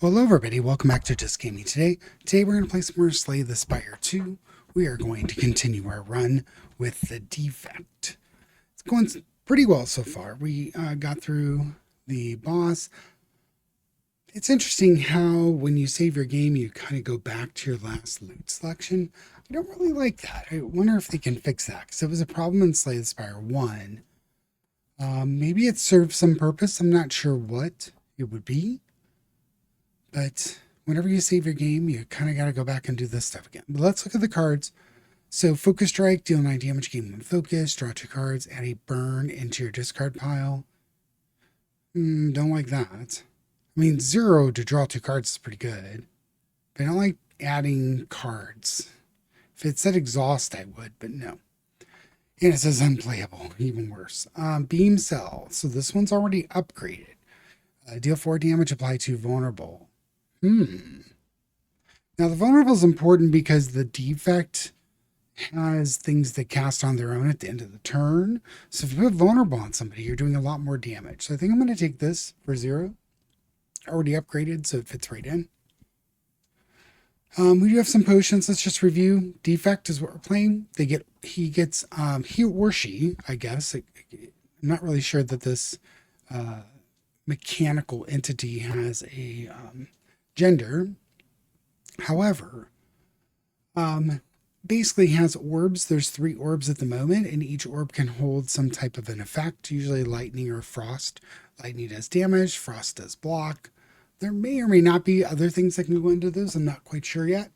Well, hello everybody, welcome back to Just Gaming Today. Today we're going to play some more Slay the Spire 2. We are going to continue our run with the Defect. It's going pretty well so far. We got through the boss. It's interesting how when you save your game, you kind of go back to your last loot selection. I don't really like that. I wonder if they can fix that, because it was a problem in Slay the Spire 1. Maybe it served some purpose. I'm not sure what it would be. But whenever you save your game, you kind of got to go back and do this stuff again. But let's look at the cards. So Focus Strike, deal 9 damage, gain 1 focus, draw 2 cards, add a burn into your discard pile. Don't like that. I mean, 0 to draw 2 cards is pretty good. But I don't like adding cards. If it said exhaust, I would, but no. And it says unplayable, even worse. Beam Cell. So this one's already upgraded. Deal 4 damage, apply to vulnerable. Now the vulnerable is important because the defect has things that cast on their own at the end of the turn. So if you put vulnerable on somebody, you're doing a lot more damage. So I think I'm going to take this for 0. Already upgraded, so it fits right in. We do have some potions. Let's just review. Defect is what we're playing. He or she, I guess. I'm not really sure that this mechanical entity has a gender. However, basically has orbs. There's 3 orbs at the moment, and each orb can hold some type of an effect, usually lightning or frost. Lightning does damage, frost does block. There may or may not be other things that can go into those. I'm not quite sure yet.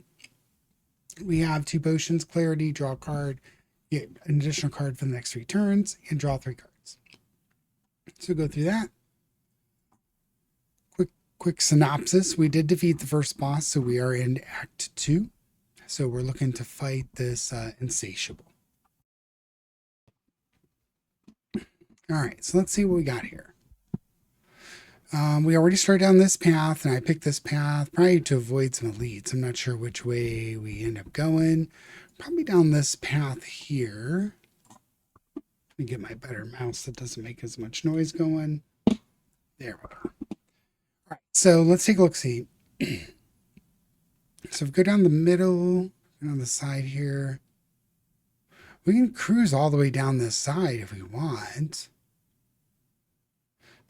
We have 2 potions, clarity, draw a card, get an additional card for the next 3 turns, and draw 3 cards. So go through that. Quick synopsis. We did defeat the first boss, so we are in Act 2. So we're looking to fight this Insatiable. All right, so let's see what we got here. We already started down this path, and I picked this path probably to avoid some elites. I'm not sure which way we end up going. Probably down this path here. Let me get my better mouse that doesn't make as much noise going. There we go. All right, so let's take a look. See, so if we go down the middle, on the side here, we can cruise all the way down this side if we want.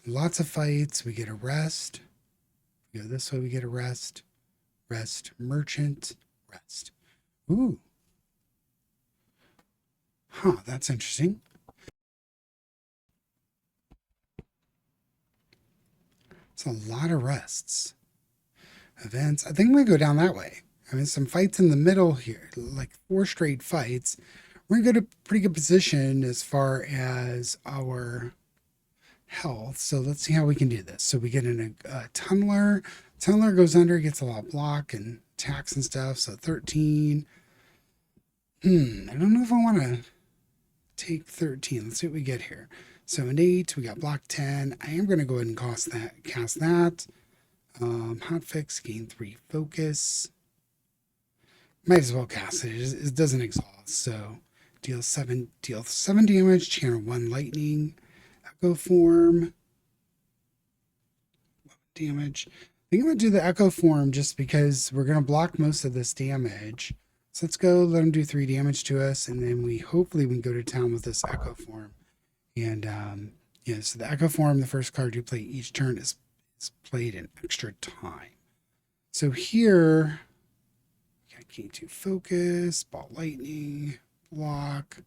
Lots of fights. We get a rest. We go this way, we get a rest. Rest, merchant, rest. Ooh. Huh, that's interesting. It's a lot of rests. Events. I think we go down that way. I mean, some fights in the middle here, like 4 straight fights. We're going to get a pretty good position as far as our health. So let's see how we can do this. So we get in a tunneler. Tunneler goes under, gets a lot of block and attacks and stuff. So 13. I don't know if I want to take 13. Let's see what we get here. So an 8, we got block 10. I am going to go ahead and cast that. Hotfix, gain 3 focus. Might as well cast it. It doesn't exhaust. So deal 7 damage, channel 1 lightning, echo form, damage. I think I'm going to do the echo form just because we're going to block most of this damage. So let's go let him do 3 damage to us, and then hopefully we can go to town with this echo form. And yeah, so the echo form, the first card you play each turn is played in extra time. So here, we got key 2 focus, ball lightning, block.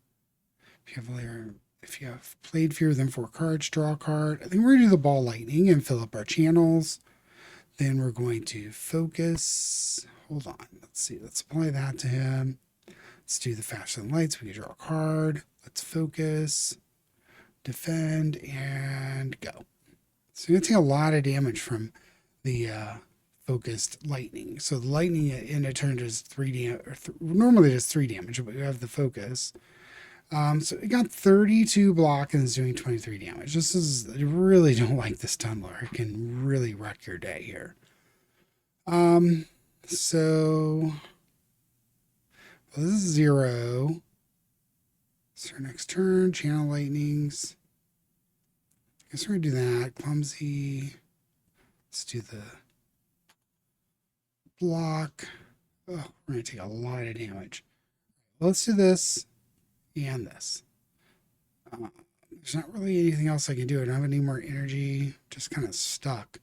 If you have played fewer than 4 cards, draw a card. I think we're gonna do the ball lightning and fill up our channels. Then we're going to focus. Hold on, let's see. Let's apply that to him. Let's do the faster than lights. We can draw a card. Let's focus. Defend and go. So you're going to take a lot of damage from the focused lightning. So the lightning in a turn does 3 damage, normally does 3 damage, but you have the focus. So it got 32 block and is doing 23 damage. I really don't like this tunneler. It can really wreck your day here. So this is 0. So next turn, channel lightnings. I guess we're going to do that. Clumsy. Let's do the block. Oh, we're going to take a lot of damage. Let's do this and this. There's not really anything else I can do. I don't have any more energy. Just kind of stuck.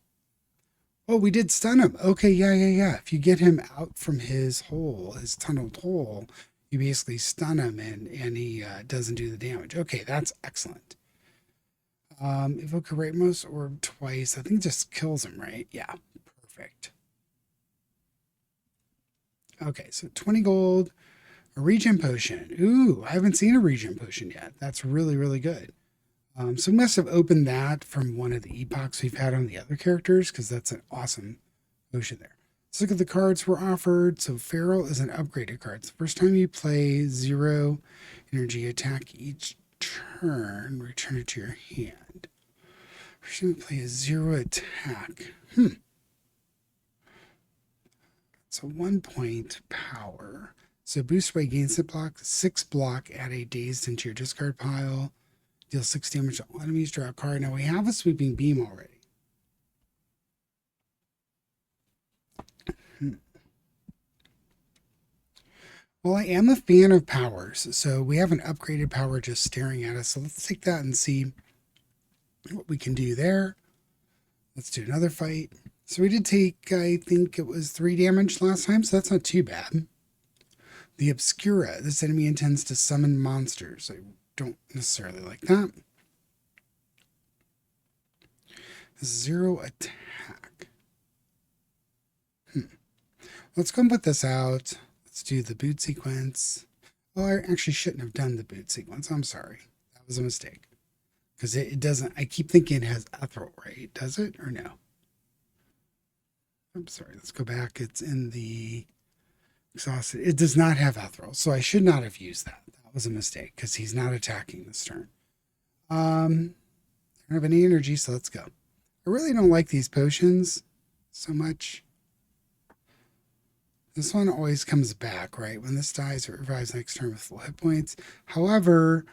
Oh, we did stun him. Okay, yeah. If you get him out from his hole, his tunneled hole, you basically stun him and he doesn't do the damage. Okay, that's excellent. Evoke a rightmost orb twice. I think it just kills him, right? Yeah, perfect. Okay, so 20 gold. A regen potion. Ooh, I haven't seen a regen potion yet. That's really, really good. So we must have opened that from one of the epochs we've had on the other characters, because that's an awesome potion there. Let's look at the cards we're offered. So Feral is an upgraded card. It's the first time you play 0 energy attack each turn, return it to your hand. First time you play a 0 attack. So 1 point power. So boost by gain set block, 6 block, add a dazed into your discard pile. Deal 6 damage to all enemies, draw a card. Now we have a sweeping beam already. Well, I am a fan of powers. So we have an upgraded power just staring at us. So let's take that and see what we can do there. Let's do another fight. So we did take, I think it was 3 damage last time. So that's not too bad. The Obscura. This enemy intends to summon monsters. I don't necessarily like that. 0 attack. Let's go and put this out. Let's do the boot sequence. Oh, I actually shouldn't have done the boot sequence. I'm sorry. That was a mistake. Because it doesn't, I keep thinking it has ethereal, right? Does it or no? I'm sorry. Let's go back. It's in the exhausted. It does not have ethereal. So I should not have used that. That was a mistake because he's not attacking this turn. I don't have any energy, so let's go. I really don't like these potions so much. This one always comes back, right? When this dies, it revives next turn with full hit points. However,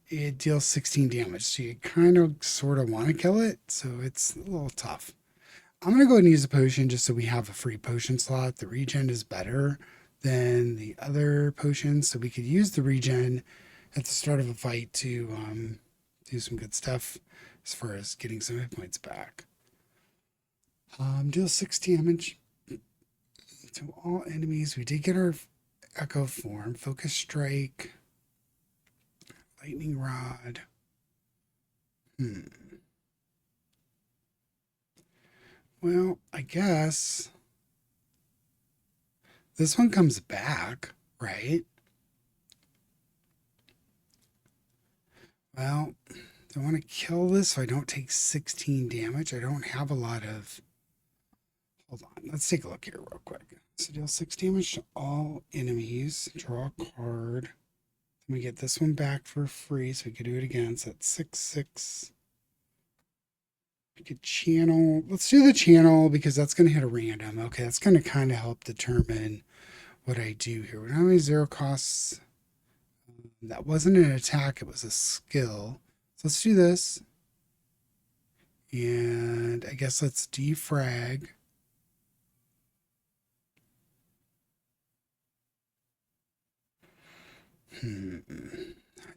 it deals 16 damage, so you kind of sort of want to kill it, so it's a little tough. I'm going to go ahead and use a potion just so we have a free potion slot. The regen is better than the other potions, so we could use the regen at the start of a fight to do some good stuff as far as getting some hit points back. Deal 6 damage to all enemies. We did get our Echo form, Focus Strike, Lightning Rod. Well, I guess this one comes back, right? Well, I want to kill this so I don't take 16 damage. I don't have a lot of... Hold on. Let's take a look here real quick. So deal 6 damage to all enemies. Draw a card. Then we get this one back for free, so we could do it again. So that's 6/6. We could channel. Let's do the channel because that's going to hit a random. Okay, that's going to kind of help determine what I do here. We don't have any 0 costs. That wasn't an attack. It was a skill. So let's do this. And I guess let's defrag.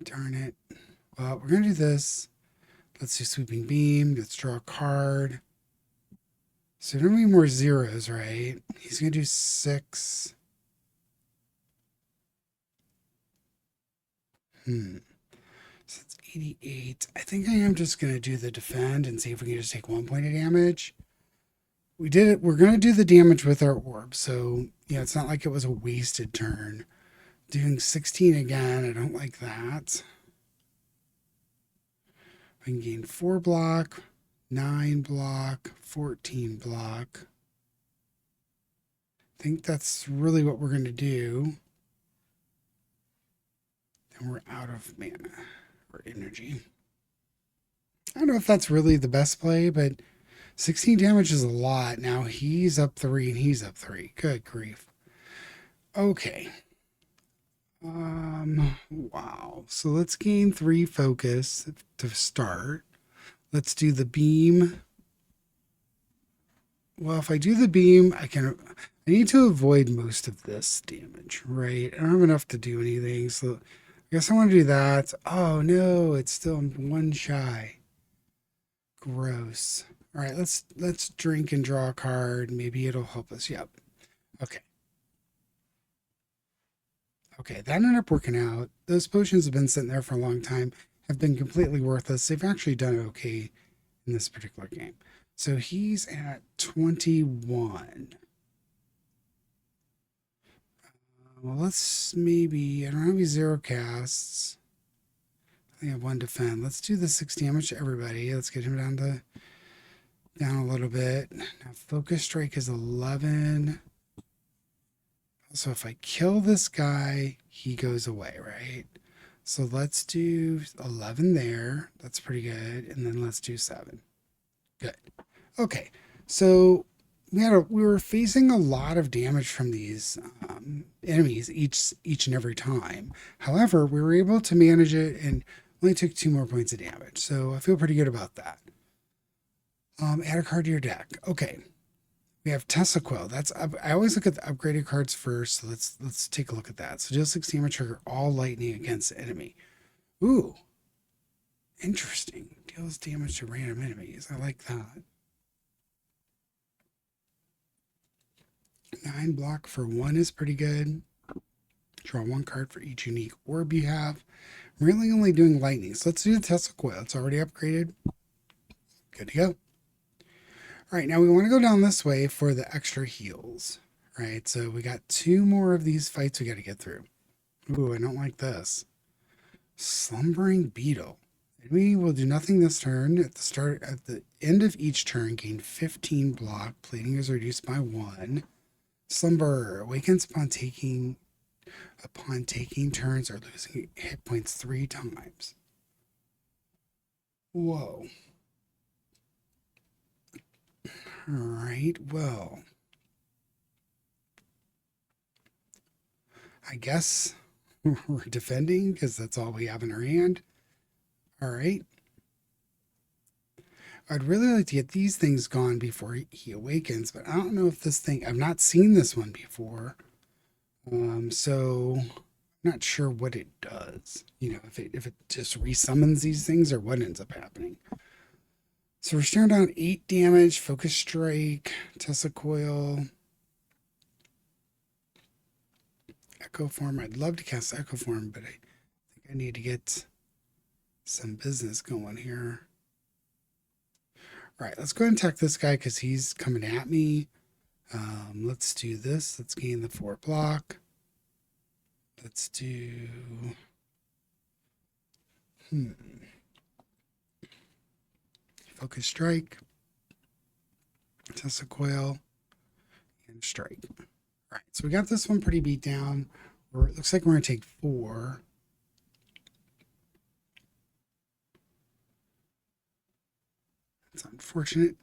Darn it. Well, we're going to do this. Let's do sweeping beam. Let's draw a card. So there don't be more zeros, right? He's going to do 6. So it's 88. I think I am just going to do the defend and see if we can just take 1 point of damage. We did it. We're going to do the damage with our orb. So, it's not like it was a wasted turn. Doing 16 again. I don't like that. We can gain 4 block, 9 block, 14 block. I think that's really what we're going to do. Then we're out of mana or energy. I don't know if that's really the best play, but 16 damage is a lot. Now he's up 3 and he's up 3. Good grief. Okay. Wow. So let's gain 3 focus to start. Let's do the beam. well, if I do the beam, I need to avoid most of this damage, right? I don't have enough to do anything, so I guess I want to do that. Oh no, it's still one shy. Gross. All right, let's drink and draw a card. Maybe it'll help us. Yep. Okay. Okay, that ended up working out. Those potions have been sitting there for a long time, have been completely worthless. They've actually done okay in this particular game. So he's at 21. Well, let's maybe, I don't have any zero casts. I think I have one defend. Let's do the 6 damage to everybody. Let's get him down a little bit. Now focus strike is 11. So if I kill this guy, he goes away, right? So let's do 11 there. That's pretty good. And then let's do 7. Good. Okay. So we were facing a lot of damage from these enemies each and every time. However, we were able to manage it and only took 2 more points of damage. So I feel pretty good about that. Add a card to your deck. Okay. We have Tessaquil. I always look at the upgraded cards first. So let's take a look at that. So deal 6 damage, trigger all lightning against the enemy. Ooh. Interesting. Deals damage to random enemies. I like that. 9 block for 1 is pretty good. Draw 1 card for each unique orb you have. I'm really only doing lightning. So let's do the Tessaquil. It's already upgraded. Good to go. All right, now we want to go down this way for the extra heals, right? So we got 2 more of these fights we got to get through. Ooh, I don't like this. Slumbering Beetle. Enemy will do nothing this turn. At the end of each turn, gain 15 block. Plating is reduced by 1. Slumber awakens upon taking turns or losing hit points 3 times. Whoa. All right, well, I guess we're defending because that's all we have in our hand. All right. I'd really like to get these things gone before he awakens, but I don't know if this thing, I've not seen this one before. So I'm not sure what it does. You know, if it just resummons these things or what ends up happening. So we're staring down 8 damage, focus strike, Tessaquil, Echo Form. I'd love to cast Echo Form, but I think I need to get some business going here. All right, let's go ahead and attack this guy because he's coming at me. Let's do this. Let's gain the 4 block. Let's do... Focus strike, Tessaquil, and strike. All right, so we got this one pretty beat down. It looks like we're going to take 4. That's unfortunate.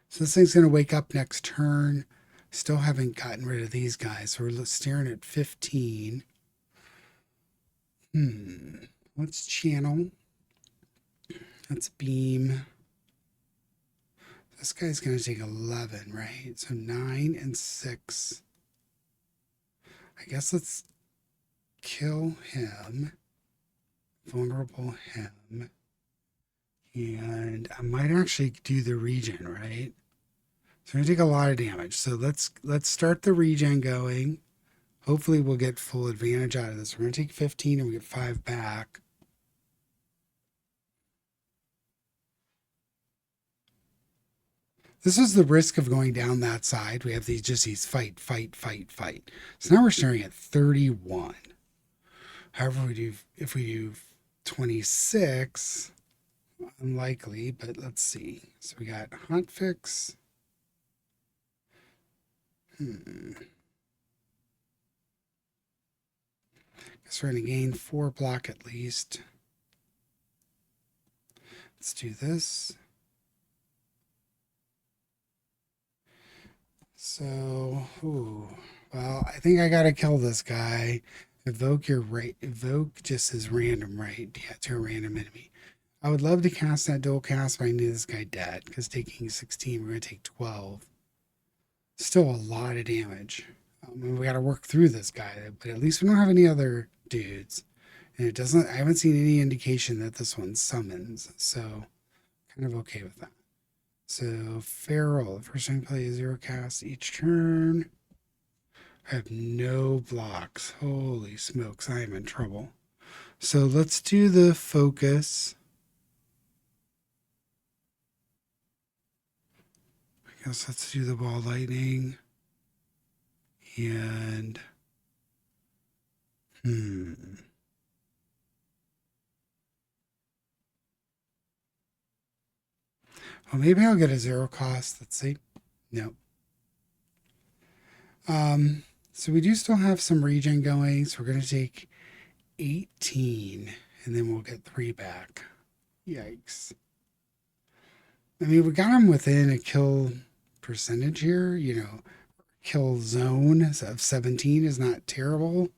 So this thing's going to wake up next turn. Still haven't gotten rid of these guys. So we're staring at 15. Let's channel. Let's beam. This guy's going to take 11, right? So 9 and 6. I guess let's kill him. Vulnerable him. And I might actually do the regen, right? So we're going to take a lot of damage. So let's start the regen going. Hopefully we'll get full advantage out of this. We're going to take 15 and we get 5 back. This is the risk of going down that side. We have these fight. So now we're staring at 31. However, if we do 26, unlikely, but let's see. So we got hotfix. Guess we're going to gain 4 block at least. Let's do this. So, well, I think I gotta kill this guy. Evoke just as random, right? Yeah, to a random enemy. I would love to cast that dual cast, but I knew this guy dead because taking 16, we're going to take 12. Still a lot of damage. And we got to work through this guy, but at least we don't have any other dudes. And it doesn't, I haven't seen any indication that this one summons, so kind of okay with that. So, Feral, the first time you play a 0 cast each turn. I have no blocks. Holy smokes, I am in trouble. So, let's do the focus. I guess let's do the ball lightning. And, well, maybe I'll get a 0 cost. Let's see. No. So we do still have some regen going. So we're going to take 18 and then we'll get 3 back. Yikes. I mean, we got him within a kill percentage here, you know, kill zone of 17 is not terrible.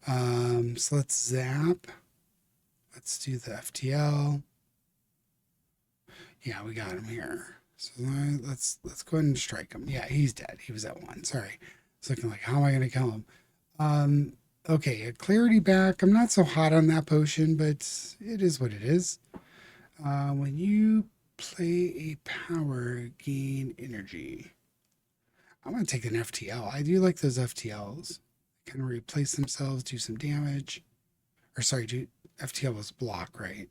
So let's zap. Let's do the FTL. Yeah, we got him here. So let's go ahead and strike him. Yeah, he's dead. He was at 1. Sorry. It's looking like, how am I going to kill him? Okay, a clarity back. I'm not so hot on that potion, but it is what it is. When you play a power, gain energy. I'm going to take an FTL. I do like those FTLs. Kind of replace themselves, do some damage. Or sorry, FTL was block, right?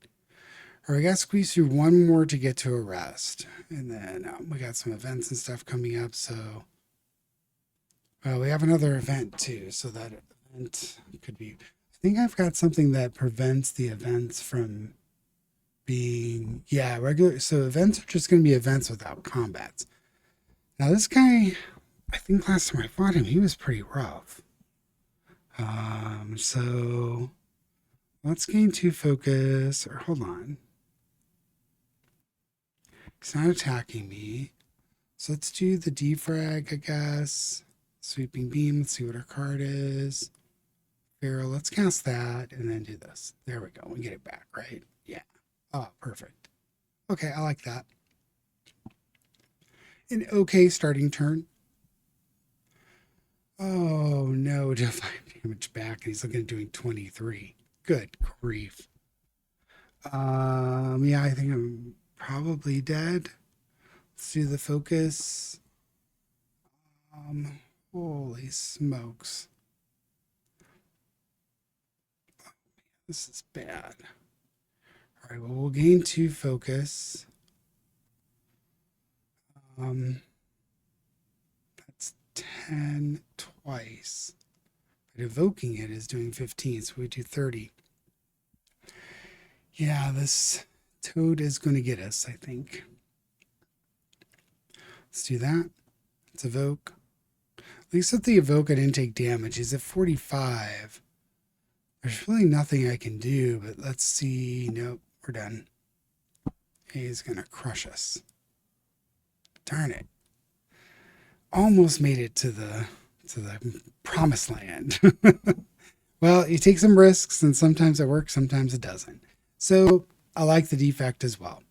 Or we got to squeeze through one more to get to a rest. And then we got some events and stuff coming up, so... Well, we have another event too, so that event could be... I think I've got something that prevents the events from being... Yeah, regular... So events are just going to be events without combats. Now this guy, I think last time I fought him, he was pretty rough. So... Let's gain 2 focus, or hold on. He's not attacking me. So let's do the defrag, I guess. Sweeping beam, let's see what our card is. Feral, let's cast that and then do this. There we go. We get it back, right? Yeah. Oh, perfect. Okay, I like that. An okay starting turn. Oh no, deal 5 damage back, and he's looking at doing 23. Good grief. Yeah, I think I'm probably dead. Let's do the focus. Holy smokes. Oh, this is bad. All right, well, we'll gain 2 focus. That's 10 twice. But evoking it is doing 15, so we do 30. Yeah, this toad is going to get us, I think. Let's do that. Let's evoke. At least with the evoke, I didn't take damage. He's at 45. There's really nothing I can do, but let's see. Nope, we're done. He's going to crush us. Darn it. Almost made it to the promised land. Well, you take some risks, and sometimes it works, sometimes it doesn't. So I like the defect as well.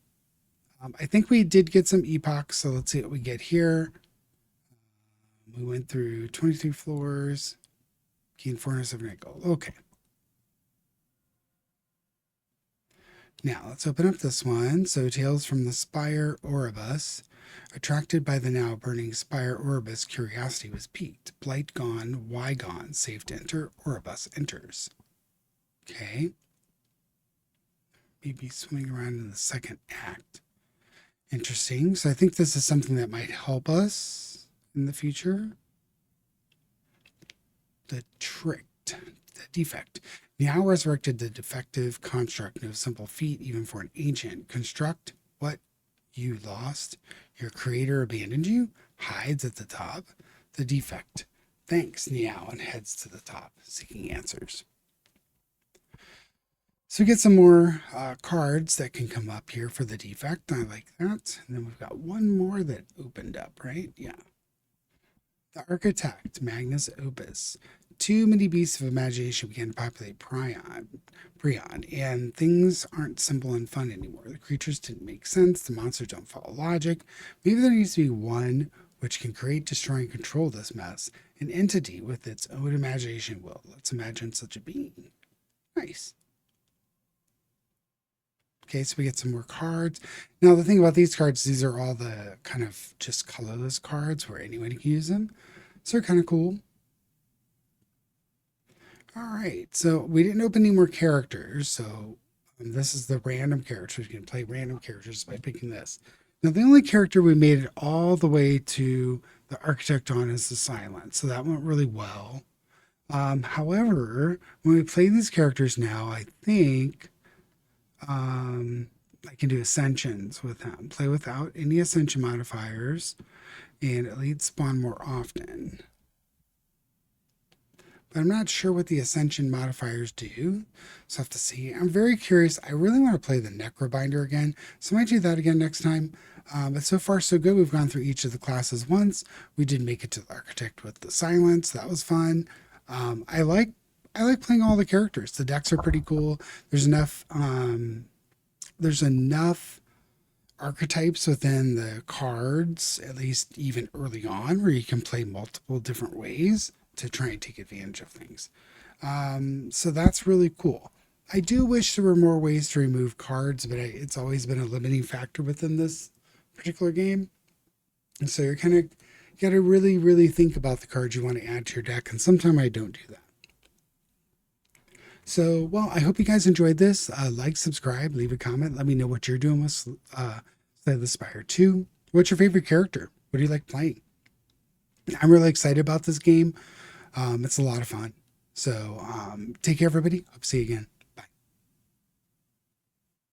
I think we did get some epochs, so let's see what we get here. We went through 23 floors, gained 478 gold. Okay. Now let's open up this one. So Tales from the Spire Oribus. Attracted by the now burning Spire Oribus, curiosity was piqued. Blight gone, why gone? Safe to enter. Oribus enters. Okay. Maybe swimming around in the second act. Interesting. So I think this is something that might help us in the future. The tricked, the defect. Now resurrected the defective construct. No simple feat, even for an ancient. Construct what you lost. Your creator abandoned you. Hides at the top. The defect. Thanks, Niao, and heads to the top, seeking answers. So we get some more cards that can come up here for the defect. I like that. And then we've got one more that opened up, right? Yeah. The architect, Magnus Opus. Too many beasts of imagination began to populate Prion, and things aren't simple and fun anymore. The creatures didn't make sense, the monsters don't follow logic. Maybe there needs to be one which can create, destroy, and control this mess. An entity with its own imagination will. Let's imagine such a being. Nice. Okay, so we get some more cards. Now, the thing about these cards, these are all the kind of just colorless cards where anyone can use them. So they're kind of cool. All right, so we didn't open any more characters. So this is the random characters. You can play random characters by picking this. Now, the only character we made it all the way to the architect on is the silent. So that went really well. However, when we play these characters now, I think I can do ascensions with him. Play without any ascension modifiers, and elite spawn more often. But I'm not sure what the ascension modifiers do, so I have to see. I'm very curious. I really want to play the Necrobinder again, so I might do that again next time. But so far, so good. We've gone through each of the classes once. We did make it to the architect with the silence. That was fun. I like playing all the characters. The decks are pretty cool. There's enough archetypes within the cards, at least even early on, where you can play multiple different ways to try and take advantage of things. So that's really cool. I do wish there were more ways to remove cards, but it's always been a limiting factor within this particular game. And so you're kind of got to really, really think about the cards you want to add to your deck. And sometimes I don't do that. So, well, I hope you guys enjoyed this. Like, subscribe, leave a comment. Let me know what you're doing with Slay the Spire 2. What's your favorite character? What do you like playing? I'm really excited about this game. It's a lot of fun. So take care, everybody. Hope to see you again.